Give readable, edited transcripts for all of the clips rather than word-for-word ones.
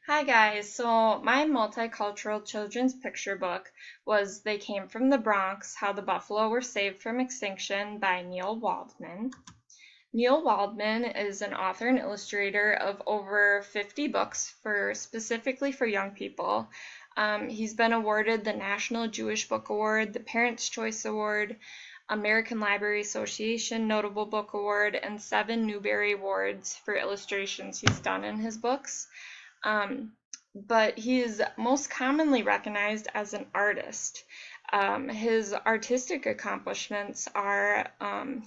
Hi guys, so my multicultural children's picture book was They Came from the Bronx, How the Buffalo Were Saved from Extinction by Neil Waldman. Neil Waldman is an author and illustrator of over 50 books specifically for young people. He's been awarded the National Jewish Book Award, the Parents' Choice Award, American Library Association Notable Book Award, and 7 Newbery Awards for illustrations he's done in his books. But he is most commonly recognized as an artist. His artistic accomplishments are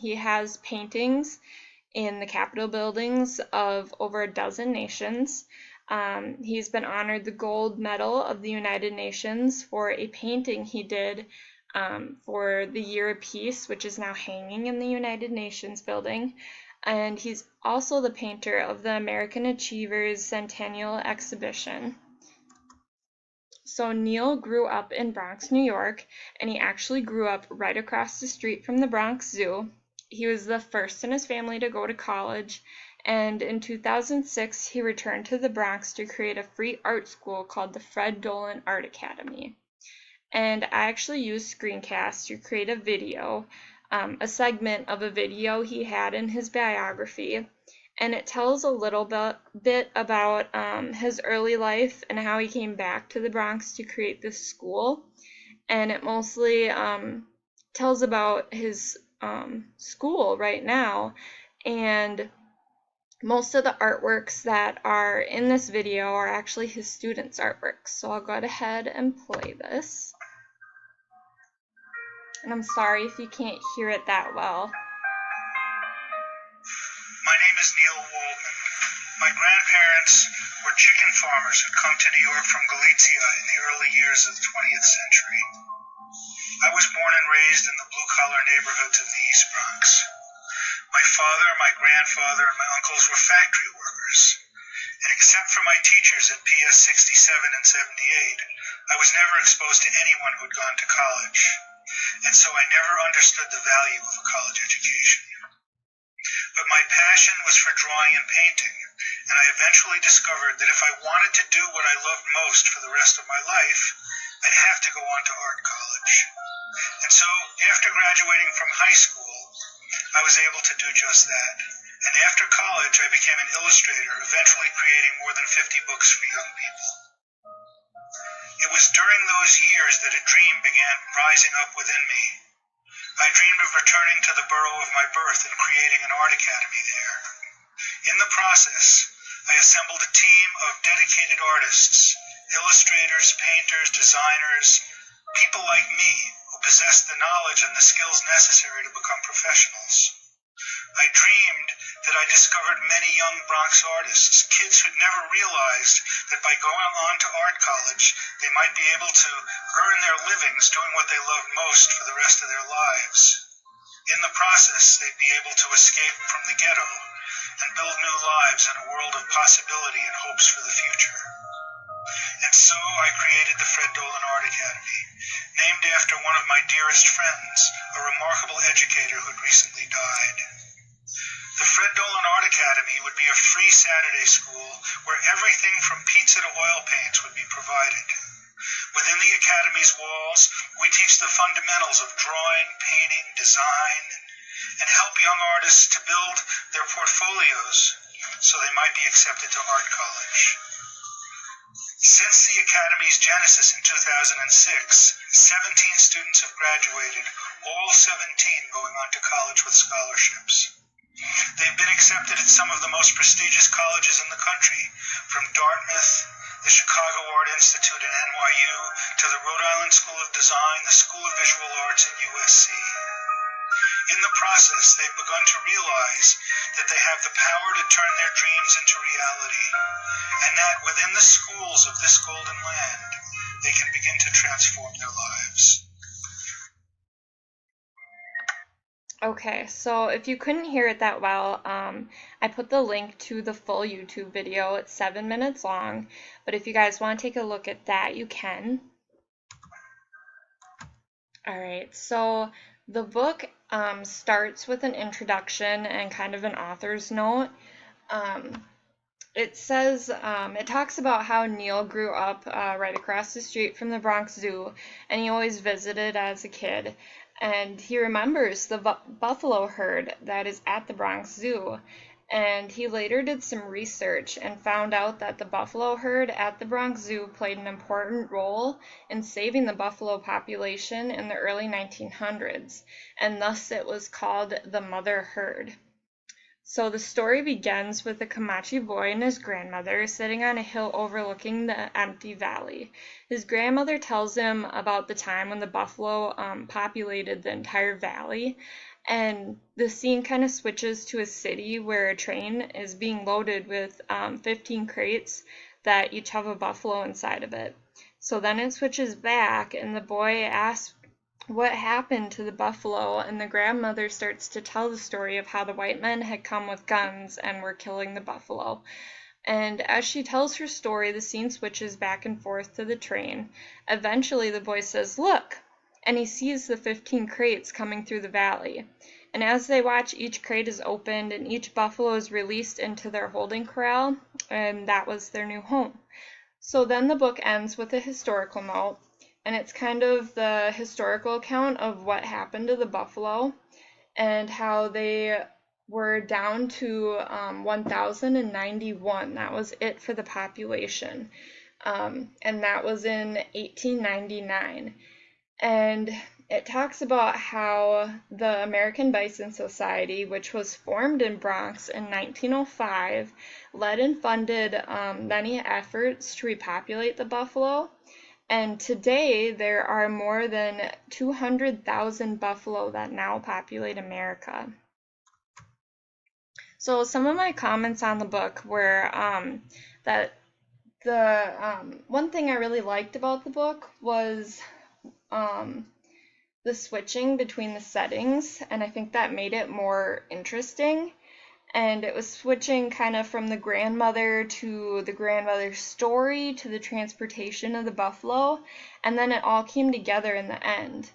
he has paintings in the Capitol buildings of over a dozen nations. He's been honored the Gold Medal of the United Nations for a painting he did for the Year of Peace, which is now hanging in the United Nations building. And he's also the painter of the American Achievers Centennial Exhibition. So Neil grew up in Bronx, New York, and he actually grew up right across the street from the Bronx Zoo. He was the first in his family to go to college, and in 2006 he returned to the Bronx to create a free art school called the Fred Dolan Art Academy. And I actually used screencast to create a video, a segment of a video he had in his biography, and it tells a little bit about his early life and how he came back to the Bronx to create this school. And it mostly tells about his school right now, and most of the artworks that are in this video are actually his students' artworks. So I'll go ahead and play this. And I'm sorry if you can't hear it that well. My name is Neil Waldman. My grandparents were chicken farmers who'd come to New York from Galicia in the early years of the 20th century. I was born and raised in the blue-collar neighborhoods of the East Bronx. My father, my grandfather, and my uncles were factory workers. And except for my teachers at PS 67 and 78, I was never exposed to anyone who'd gone to college. And so I never understood the value of a college education. But my passion was for drawing and painting, and I eventually discovered that if I wanted to do what I loved most for the rest of my life, I'd have to go on to art college. And so, after graduating from high school, I was able to do just that. And after college, I became an illustrator, eventually creating more than 50 books for young people. It was during those years that a dream began rising up within me. I dreamed of returning to the borough of my birth and creating an art academy there. In the process, I assembled a team of dedicated artists, illustrators, painters, designers, people like me who possessed the knowledge and the skills necessary to become professionals. I dreamed that I discovered many young Bronx artists, kids who'd never realized that by going on to art college, they might be able to earn their livings doing what they loved most for the rest of their lives. In the process, they'd be able to escape from the ghetto and build new lives in a world of possibility and hopes for the future. And so I created the Fred Dolan Art Academy, named after one of my dearest friends, a remarkable educator who'd recently died. The Fred Dolan Art Academy would be a free Saturday school where everything from pizza to oil paints would be provided. Within the Academy's walls, we teach the fundamentals of drawing, painting, design, and help young artists to build their portfolios so they might be accepted to art college. Since the Academy's genesis in 2006, 17 students have graduated, all 17 going on to college with scholarships. They've been accepted at some of the most prestigious colleges in the country, from Dartmouth, the Chicago Art Institute at NYU, to the Rhode Island School of Design, the School of Visual Arts at USC. In the process, they've begun to realize that they have the power to turn their dreams into reality, and that within the schools of this golden land, they can begin to transform their lives. Okay, so if you couldn't hear it that well, I put the link to the full YouTube video. It's 7 minutes long, but if you guys want to take a look at that, you can. Alright, so the book starts with an introduction and kind of an author's note. it says, it talks about how Neil grew up right across the street from the Bronx Zoo, and he always visited as a kid. And he remembers the buffalo herd that is at the Bronx Zoo. And he later did some research and found out that the buffalo herd at the Bronx Zoo played an important role in saving the buffalo population in the early 1900s, and thus it was called the mother herd. So the story begins with a Comanche boy and his grandmother sitting on a hill overlooking the empty valley. His grandmother tells him about the time when the buffalo populated the entire valley, and the scene kind of switches to a city where a train is being loaded with 15 crates that each have a buffalo inside of it. So then it switches back, and the boy asks what happened to the buffalo, and the grandmother starts to tell the story of how the white men had come with guns and were killing the buffalo. And as she tells her story, the scene switches back and forth to the train. Eventually, the boy says, "Look!" And he sees the 15 crates coming through the valley. And as they watch, each crate is opened and each buffalo is released into their holding corral, and that was their new home. So then the book ends with a historical note, and it's kind of the historical account of what happened to the buffalo and how they were down to 1,091. That was it for the population. And that was in 1899. And it talks about how the American Bison Society, which was formed in Bronx in 1905, led and funded many efforts to repopulate the buffalo. And today there are more than 200,000 buffalo that now populate America. So some of my comments on the book were that the one thing I really liked about the book was the switching between the settings, and I think that made it more interesting. And it was switching kind of from the grandmother to the grandmother's story to the transportation of the buffalo, and then it all came together in the end.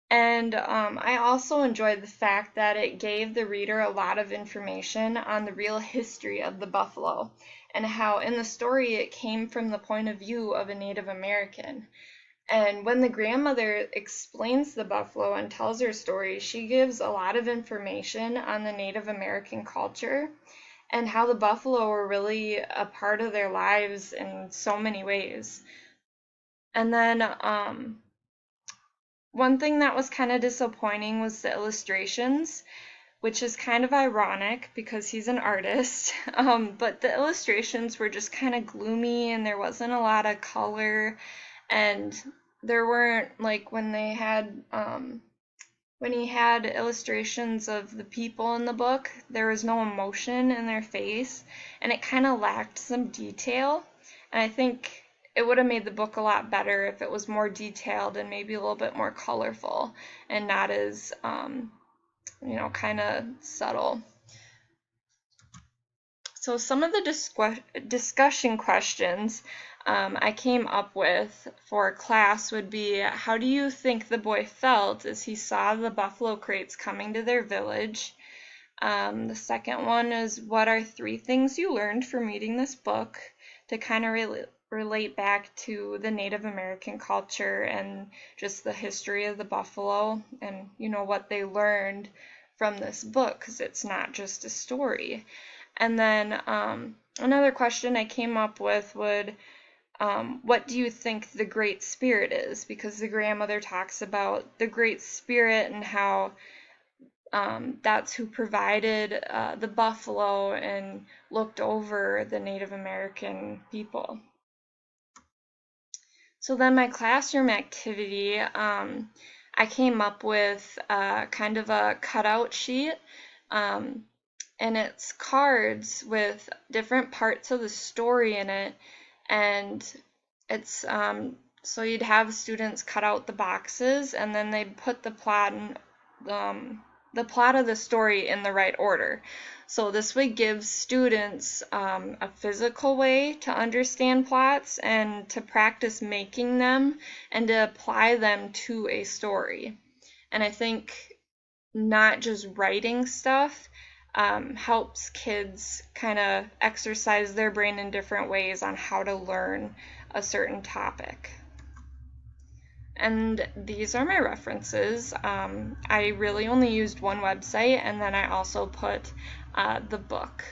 And I also enjoyed the fact that it gave the reader a lot of information on the real history of the buffalo and how in the story it came from the point of view of a Native American. And when the grandmother explains the buffalo and tells her story, she gives a lot of information on the Native American culture and how the buffalo were really a part of their lives in so many ways. And then one thing that was kind of disappointing was the illustrations, which is kind of ironic because he's an artist. But the illustrations were just kind of gloomy and there wasn't a lot of color, and there weren't, like, when he had illustrations of the people in the book, there was no emotion in their face, and it kind of lacked some detail. And I think it would have made the book a lot better if it was more detailed and maybe a little bit more colorful and not as, kind of subtle. So some of the discussion questions I came up with for class would be, how do you think the boy felt as he saw the buffalo crates coming to their village? The second one is, what are 3 things you learned from reading this book, to kind of relate back to the Native American culture and just the history of the buffalo and, what they learned from this book, because it's not just a story. And then another question I came up with would, what do you think the Great Spirit is? Because the grandmother talks about the Great Spirit and how that's who provided the buffalo and looked over the Native American people. So then my classroom activity, I came up with kind of a cutout sheet, and it's cards with different parts of the story in it, and it's so you'd have students cut out the boxes and then they'd put the plot of the story in the right order. So this would give students a physical way to understand plots and to practice making them and to apply them to a story. And I think not just writing stuff, helps kids kind of exercise their brain in different ways on how to learn a certain topic. And these are my references. I really only used one website, and then I also put the book